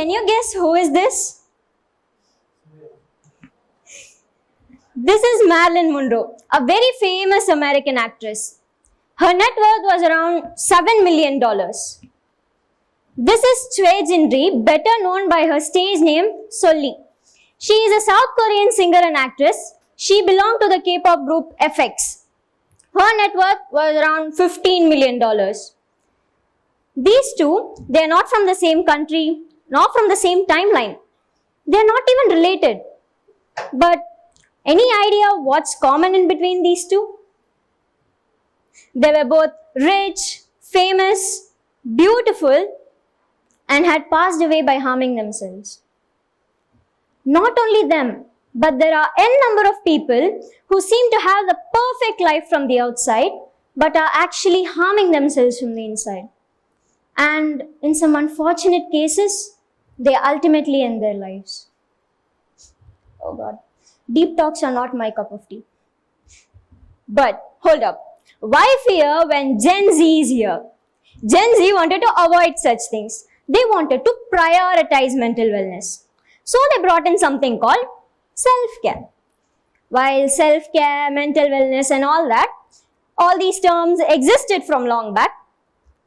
Can you guess who is this? This is Marilyn Monroe, a very famous American actress. Her net worth was around $7 million. This is Choi Jin-ri, better known by her stage name Solly. She is a South Korean singer and actress. She belonged to the K-pop group FX. Her net worth was around $15 million. These two, they are not from the same country, not from the same timeline. They are not even related. But any idea what's common in between these two? They were both rich, famous, beautiful, and had passed away by harming themselves. Not only them, but there are n number of people who seem to have the perfect life from the outside, but are actually harming themselves from the inside. And in some unfortunate cases, they ultimately end their lives. Oh God, deep talks are not my cup of tea. But hold up, why fear when Gen Z is here? Gen Z wanted to avoid such things. They wanted to prioritize mental wellness. So they brought in something called self-care. While self-care, mental wellness and all that, all these terms existed from long back,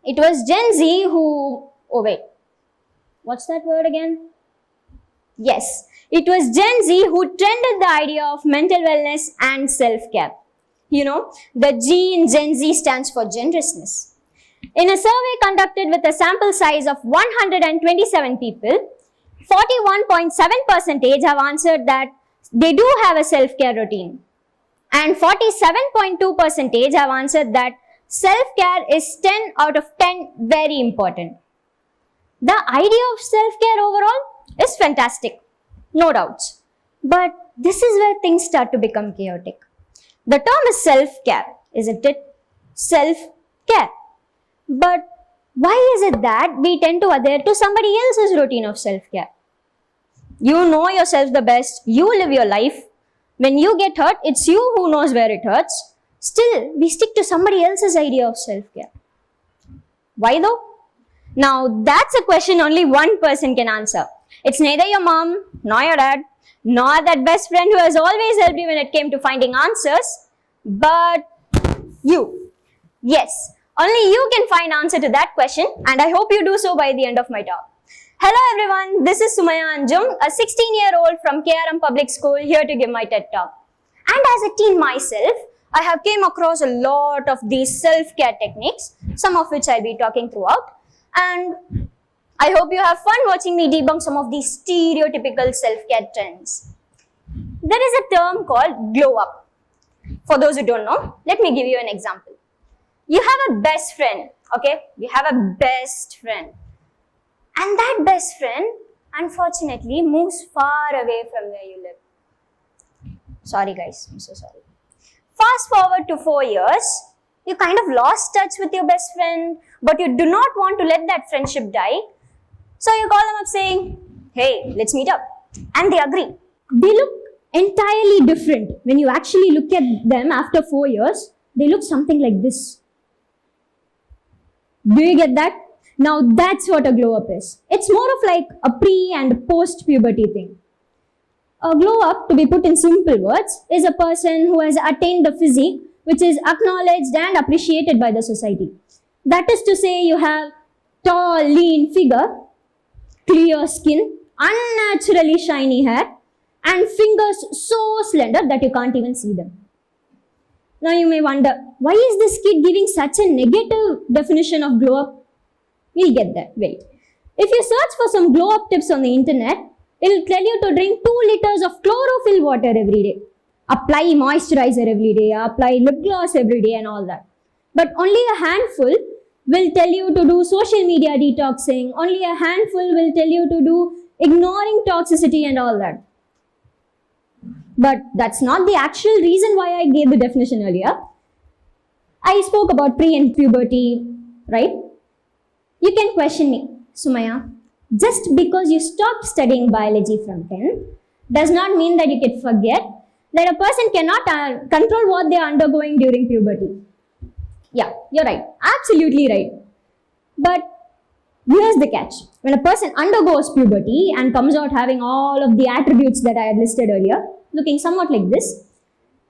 it was Gen Z who, oh wait, what's that word again? Yes, it was Gen Z who trended the idea of mental wellness and self-care. You know, the G in Gen Z stands for generousness. In a survey conducted with a sample size of 127 people, 41.7% have answered that they do have a self-care routine. And 47.2% have answered that self-care is 10 out of 10 very important. The idea of self-care overall is fantastic, no doubts. But this is where things start to become chaotic. The term is self-care, isn't it? Self-care. But why is it that we tend to adhere to somebody else's routine of self-care? You know yourself the best, you live your life. When you get hurt, it's you who knows where it hurts. Still, we stick to somebody else's idea of self-care. Why though? Now, that's a question only one person can answer. It's neither your mom, nor your dad, nor that best friend who has always helped you when it came to finding answers, but you. Yes, only you can find answer to that question, and I hope you do so by the end of my talk. Hello everyone, this is SUMAIYA ANJUM, a 16-year-old from KRMPublicSchool here to give my TED talk. And as a teen myself, I have came across a lot of these self-care techniques, some of which I'll be talking throughout. And I hope you have fun watching me debunk some of these stereotypical self-care trends. There is a term called glow up. For those who don't know, let me give you an example. You have a best friend, okay? You have a best friend. And that best friend, unfortunately, moves far away from where you live. Sorry guys, I'm so sorry. Fast forward to 4 years, you kind of lost touch with your best friend, but you do not want to let that friendship die. So you call them up saying, hey, let's meet up. And they agree. They look entirely different. When you actually look at them after 4 years, they look something like this. Do you get that? Now that's what a glow up is. It's more of like a pre and post puberty thing. A glow up, to be put in simple words, is a person who has attained the physique which is acknowledged and appreciated by the society. That is to say, you have tall, lean figure, clear skin, unnaturally shiny hair, and fingers so slender that you can't even see them. Now you may wonder, why is this kid giving such a negative definition of glow up? We'll get there, wait. If you search for some glow up tips on the internet, it'll tell you to drink 2 liters of chlorophyll water every day. Apply moisturizer every day, apply lip gloss every day and all that. But only a handful will tell you to do social media detoxing. Only a handful will tell you to do ignoring toxicity and all that. But that's not the actual reason why I gave the definition earlier. I spoke about pre and puberty, right? You can question me, SUMAIYA, just because you stopped studying biology from 10 does not mean that you can forget that a person cannot control what they are undergoing during puberty. Yeah, you're right. Absolutely right. But Here's the catch. When a person undergoes puberty and comes out having all of the attributes that I had listed earlier, looking somewhat like this,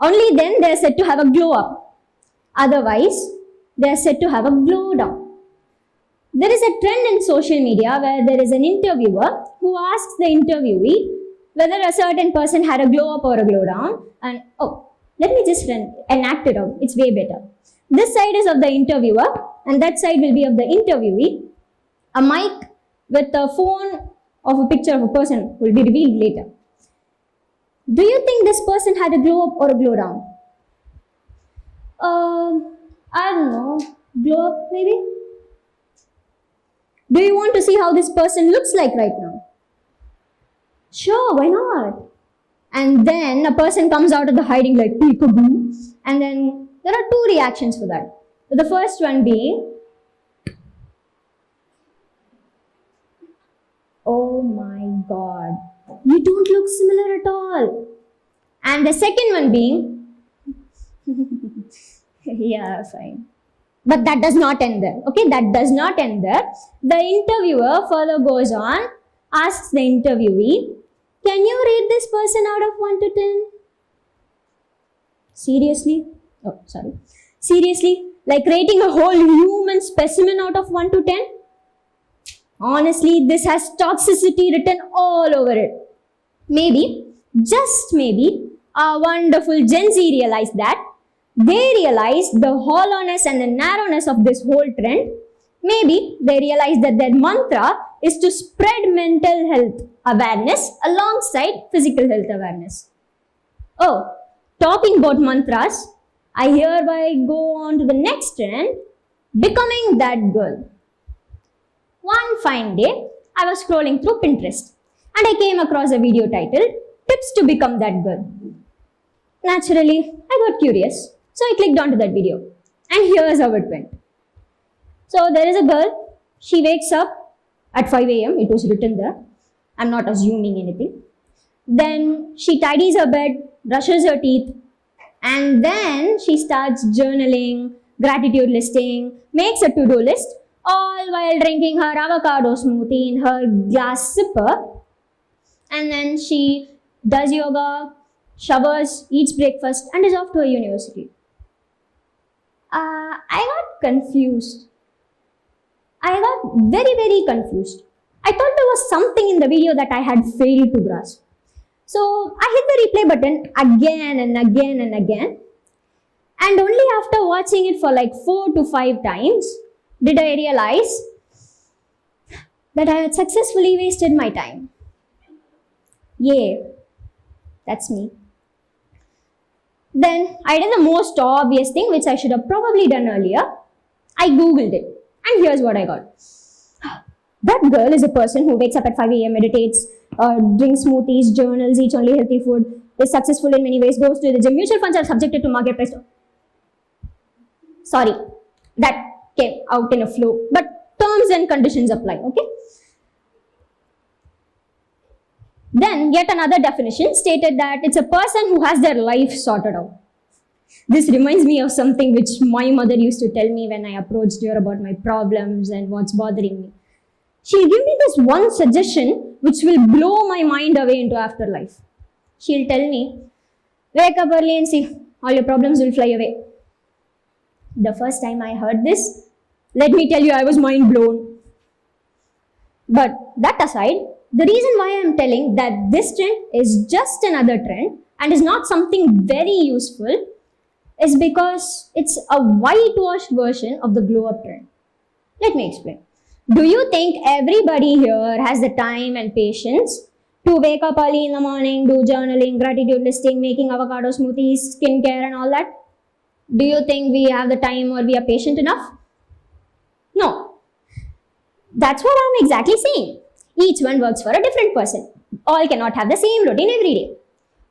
only then they are said to have a glow up. Otherwise, they are said to have a glow down. There is a trend in social media where there is an interviewer who asks the interviewee whether a certain person had a glow up or a glow down, and let me just enact it out. It's way better. This side is of the interviewer and that side will be of the interviewee. A mic with a phone of a picture of a person will be revealed later. Do you think this person had a glow up or a glow down? I don't know. Glow up maybe? Do you want to see how this person looks like right now? Sure, why not? And then a person comes out of the hiding like peekaboo, and then there are two reactions for that. The first one being, oh my god, you don't look similar at all. And the second one being, yeah, fine. But that does not end there, okay? That does not end there. The interviewer further goes on, asks the interviewee, can you rate this person out of 1 to 10? Seriously? Oh, sorry. Seriously? Like rating a whole human specimen out of 1 to 10? Honestly, this has toxicity written all over it. Maybe, just maybe, our wonderful Gen Z realized that. They realized the hollowness and the narrowness of this whole trend. Maybe they realized that their mantra is to spread mental health awareness alongside physical health awareness. Oh, talking about mantras, I hereby go on to the next trend, becoming that girl. One fine day, I was scrolling through Pinterest and I came across a video titled, Tips to Become That Girl. Naturally, I got curious, so I clicked onto that video. And here's how it went. So there is a girl, she wakes up at 5 a.m, it was written there. I'm not assuming anything. Then she tidies her bed, brushes her teeth, and then she starts journaling, gratitude listing, makes a to-do list, all while drinking her avocado smoothie in her glass sipper. And then she does yoga, showers, eats breakfast, and is off to a university. I got confused. I got very, very confused. I thought there was something in the video that I had failed to grasp. So I hit the replay button again and again and again. And only after watching it for like 4 to 5 times did I realize that I had successfully wasted my time. Yeah, that's me. Then I did the most obvious thing, which I should have probably done earlier. I googled it, and here's what I got. That girl is a person who wakes up at 5 a.m, meditates, drinks smoothies, journals, eats only healthy food, is successful in many ways, goes to the gym. Mutual funds are subjected to market price. Sorry, that came out in a flow, but terms and conditions apply, okay? Then yet another definition stated that it's a person who has their life sorted out. This reminds me of something which my mother used to tell me when I approached her about my problems and what's bothering me. She'll give me this one suggestion which will blow my mind away into afterlife. She'll tell me, wake up early and see, all your problems will fly away. The first time I heard this, let me tell you, I was mind blown. But that aside, the reason why I am telling that this trend is just another trend and is not something very useful is because it's a whitewashed version of the glow up trend. Let me explain. Do you think everybody here has the time and patience to wake up early in the morning, do journaling, gratitude listing, making avocado smoothies, skincare and all that? Do you think we have the time or we are patient enough? No. That's what I'm exactly saying. Each one works for a different person. All cannot have the same routine every day.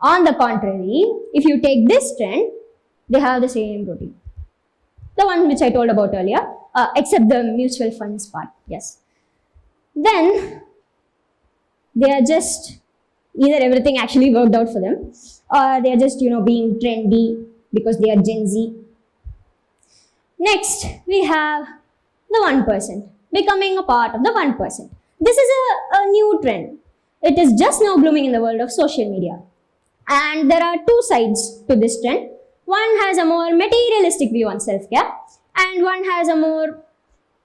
On the contrary, if you take this trend, they have the same routine. The one which I told about earlier, except the mutual funds part, yes. Then, they are just, either everything actually worked out for them, or they are just, being trendy because they are Gen Z. Next, we have the 1%. becoming a part of the 1%. This is a new trend. It is just now blooming in the world of social media. And there are two sides to this trend. One has a more materialistic view on self-care, and one has a more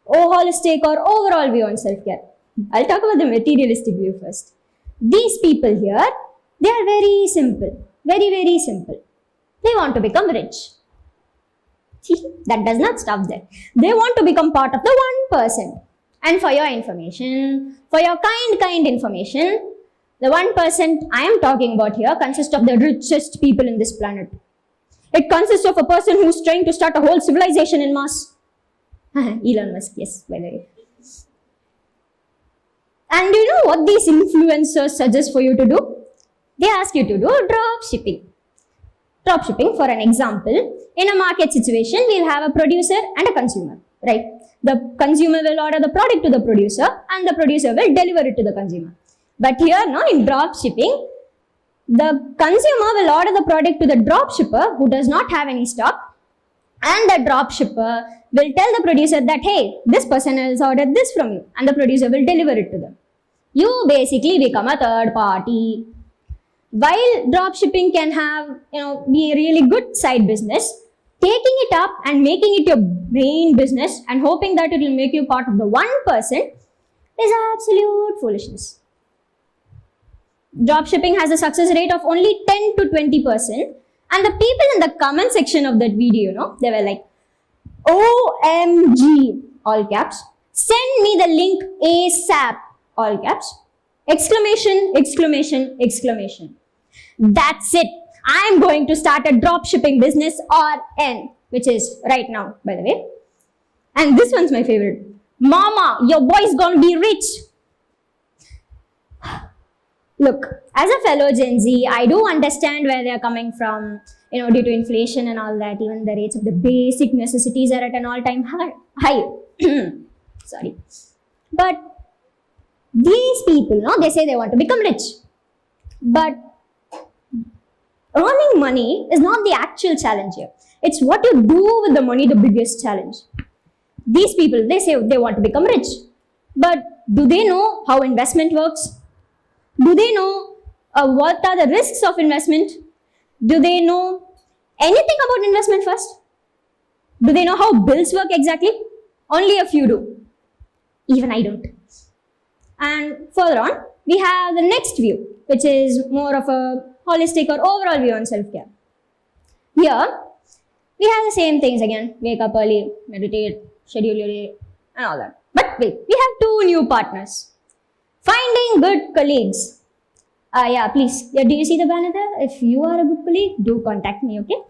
holistic or overall view on self-care. I'll talk about the materialistic view first. These people here, they are very simple. Very, very simple. They want to become rich. See, that does not stop there. They want to become part of the 1%. And for your information, for your kind information, the 1% I am talking about here consists of the richest people in this planet. It consists of a person who's trying to start a whole civilization in Mars. Elon Musk, yes, by the way. And do you know what these influencers suggest for you to do? They ask you to do drop shipping. Drop shipping, for an example, in a market situation, we'll have a producer and a consumer, right? The consumer will order the product to the producer and the producer will deliver it to the consumer. But here, no, in drop shipping, the consumer will order the product to the drop shipper who does not have any stock, and the drop shipper will tell the producer that, hey, this person has ordered this from you, and the producer will deliver it to them. You basically become a third party. While drop shipping can have, be a really good side business, taking it up and making it your main business and hoping that it will make you part of the 1% is absolute foolishness. Drop shipping has a success rate of only 10 to 20%, and the people in the comment section of that video, they were like, OMG, all caps, send me the link ASAP, all caps, exclamation, exclamation, exclamation. That's it. I'm going to start a drop shipping business or N, which is right now, by the way. And this one's my favorite. Mama, your boy's gonna be rich. Look, as a fellow Gen Z, I do understand where they're coming from, due to inflation and all that. Even the rates of the basic necessities are at an all-time high. Sorry. But these people, they say they want to become rich. But earning money is not the actual challenge here. It's what you do with the money, the biggest challenge. These people, they say they want to become rich. But do they know how investment works? Do they know what are the risks of investment? Do they know anything about investment first? Do they know how bills work exactly? Only a few do. Even I don't. And further on, we have the next view, which is more of a holistic or overall view on self-care. Here, we have the same things again. Wake up early, meditate, schedule your day, and all that. But wait, we have two new partners. Finding good colleagues. Yeah, please. Yeah, do you see the banner there? If you are a good colleague, do contact me, okay?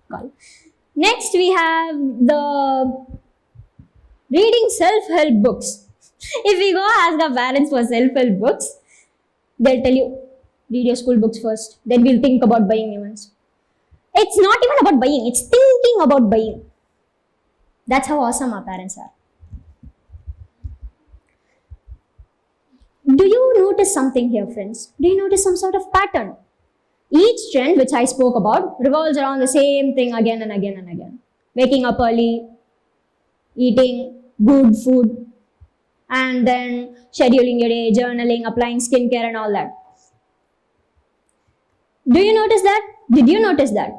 Call. Next, we have the reading self-help books. If we go ask our parents for self-help books, they'll tell you, read your school books first, then we'll think about buying new ones. It's not even about buying, it's thinking about buying. That's how awesome our parents are. Do you notice something here, friends? Do you notice some sort of pattern? Each trend which I spoke about revolves around the same thing again and again and again. Waking up early, eating good food, and then scheduling your day, journaling, applying skincare and all that. Do you notice that? Did you notice that?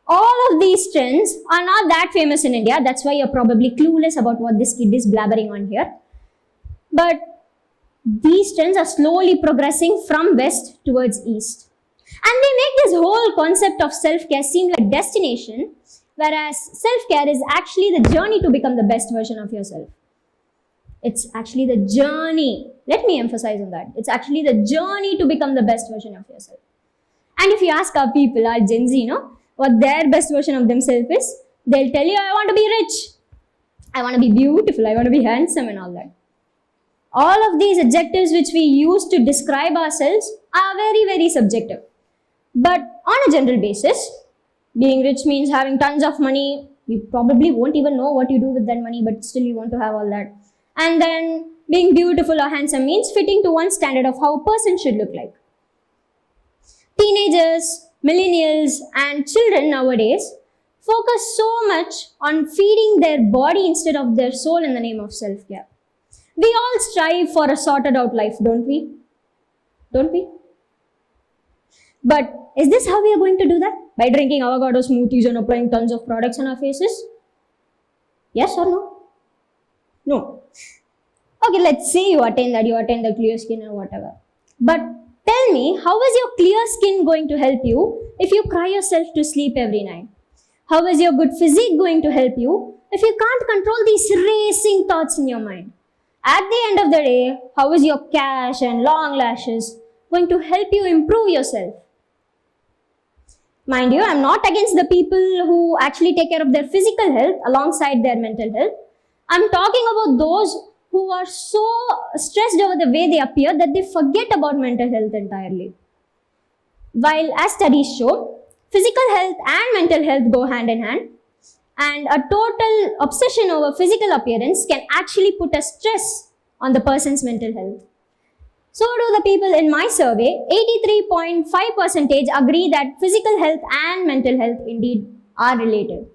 All of these trends are not that famous in India. That's why you're probably clueless about what this kid is blabbering on here. But these trends are slowly progressing from west towards east. And they make this whole concept of self-care seem like destination, whereas self-care is actually the journey to become the best version of yourself. It's actually the journey. Let me emphasize on that. It's actually the journey to become the best version of yourself. And if you ask our people, our Gen Z, what their best version of themselves is, they'll tell you, I want to be rich. I want to be beautiful. I want to be handsome and all that. All of these adjectives which we use to describe ourselves are very, very subjective. But on a general basis, being rich means having tons of money. You probably won't even know what you do with that money, but still you want to have all that. And then being beautiful or handsome means fitting to one standard of how a person should look like. Teenagers, millennials, and children nowadays focus so much on feeding their body instead of their soul in the name of self-care. We all strive for a sorted out life, don't we? Don't we? But is this how we are going to do that? By drinking avocado smoothies and applying tons of products on our faces? Yes or no? No. Okay, let's say you attain the clear skin or whatever. But tell me, how is your clear skin going to help you if you cry yourself to sleep every night? How is your good physique going to help you if you can't control these racing thoughts in your mind? At the end of the day, how is your cash and long lashes going to help you improve yourself? Mind you, I'm not against the people who actually take care of their physical health alongside their mental health. I'm talking about those who are so stressed over the way they appear that they forget about mental health entirely. While as studies show, physical health and mental health go hand in hand, and a total obsession over physical appearance can actually put a stress on the person's mental health. So do the people in my survey. 83.5% agree that physical health and mental health indeed are related.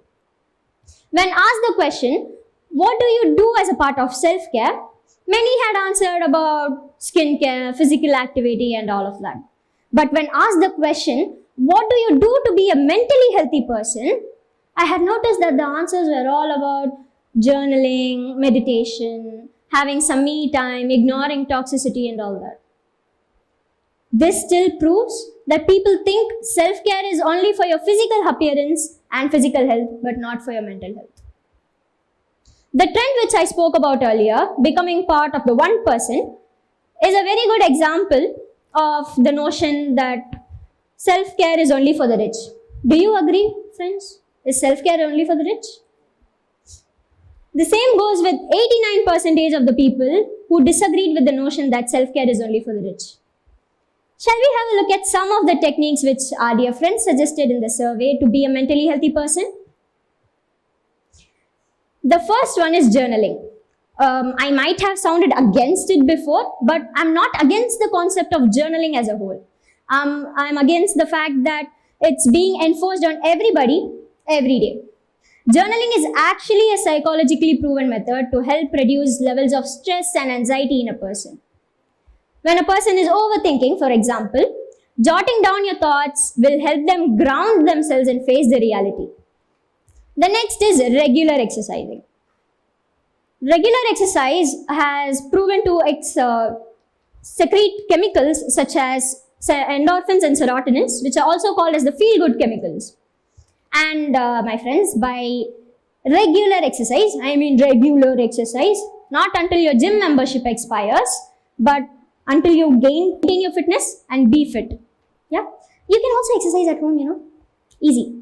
When asked the question, what do you do as a part of self-care? Many had answered about skincare, physical activity and all of that. But when asked the question, what do you do to be a mentally healthy person? I had noticed that the answers were all about journaling, meditation, having some me time, ignoring toxicity and all that. This still proves that people think self-care is only for your physical appearance and physical health, but not for your mental health. The trend which I spoke about earlier, becoming part of the 1%, is a very good example of the notion that self-care is only for the rich. Do you agree, friends? Is self-care only for the rich? The same goes with 89% of the people who disagreed with the notion that self-care is only for the rich. Shall we have a look at some of the techniques which our dear friends suggested in the survey to be a mentally healthy person? The first one is journaling. I might have sounded against it before, but I'm not against the concept of journaling as a whole. I'm against the fact that it's being enforced on everybody every day. Journaling is actually a psychologically proven method to help reduce levels of stress and anxiety in a person. When a person is overthinking, for example, jotting down your thoughts will help them ground themselves and face the reality. The next is regular exercising. Regular exercise has proven to secrete chemicals such as endorphins and serotonins, which are also called as the feel-good chemicals. And my friends, by regular exercise, I mean regular exercise, not until your gym membership expires, but until you maintain your fitness and be fit. Yeah, you can also exercise at home, easy.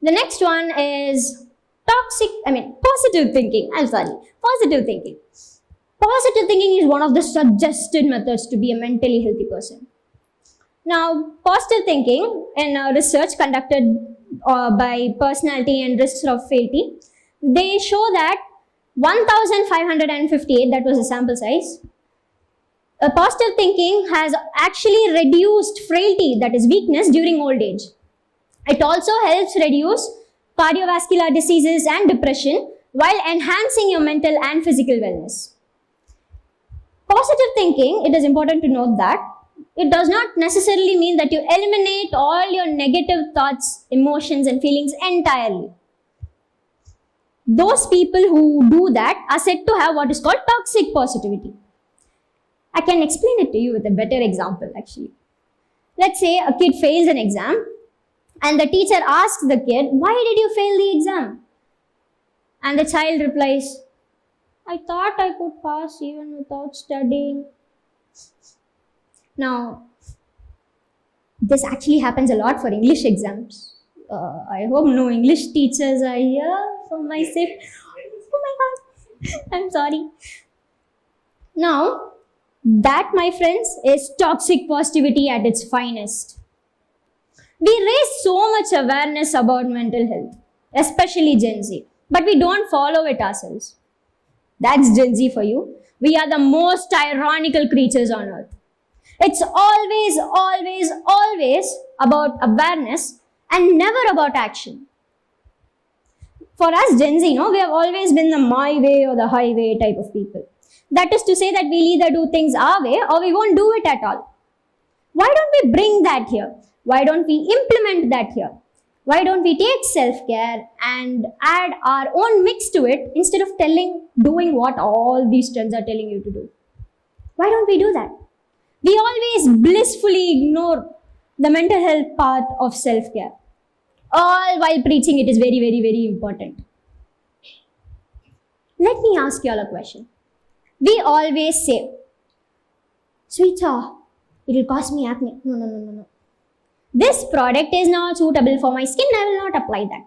The next one is positive thinking. Positive thinking. Positive thinking is one of the suggested methods to be a mentally healthy person. Now, positive thinking in research conducted by Personality and Risks of Frailty, they show that 1,558, that was the sample size, positive thinking has actually reduced frailty, that is weakness, during old age. It also helps reduce cardiovascular diseases and depression while enhancing your mental and physical wellness. Positive thinking, it is important to note that it does not necessarily mean that you eliminate all your negative thoughts, emotions and feelings entirely. Those people who do that are said to have what is called toxic positivity. I can explain it to you with a better example actually. Let's say a kid fails an exam and the teacher asks the kid, why did you fail the exam? And the child replies, I thought I could pass even without studying. Now, this actually happens a lot for English exams. I hope no English teachers are here for my sake. Oh my God, I'm sorry. Now, that, my friends, is toxic positivity at its finest. We raise so much awareness about mental health, especially Gen Z, but we don't follow it ourselves. That's Gen Z for you. We are the most ironical creatures on earth. It's always about awareness and never about action. For us Gen Z, we have always been the my way or the highway type of people. That is to say that we'll either do things our way or we won't do it at all. Why don't we bring that here? Why don't we implement that here? Why don't we take self-care and add our own mix to it instead of doing what all these trends are telling you to do? Why don't we do that? We always blissfully ignore the mental health part of self-care, all while preaching it is very, very, very important. Let me ask you all a question. We always say, Sweeta, it will cause me acne. No. This product is not suitable for my skin, I will not apply that.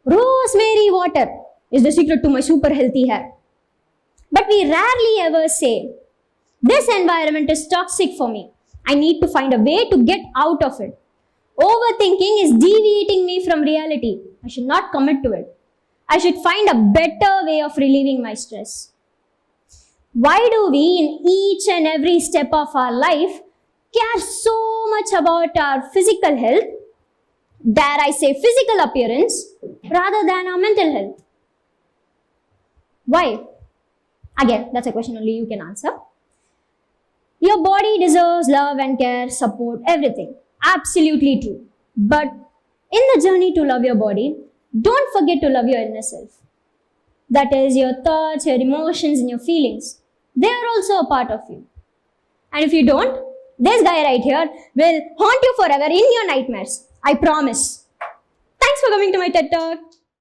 Rosemary water is the secret to my super healthy hair. But we rarely ever say, this environment is toxic for me. I need to find a way to get out of it. Overthinking is deviating me from reality. I should not commit to it. I should find a better way of relieving my stress. Why do we, in each and every step of our life, care so much about our physical health, dare I say physical appearance, rather than our mental health? Why? Again, that's a question only you can answer. Your body deserves love and care, support, everything. Absolutely true. But in the journey to love your body, don't forget to love your inner self. That is your thoughts, your emotions, and your feelings. They are also a part of you. And if you don't, this guy right here will haunt you forever in your nightmares. I promise. Thanks for coming to my TED Talk.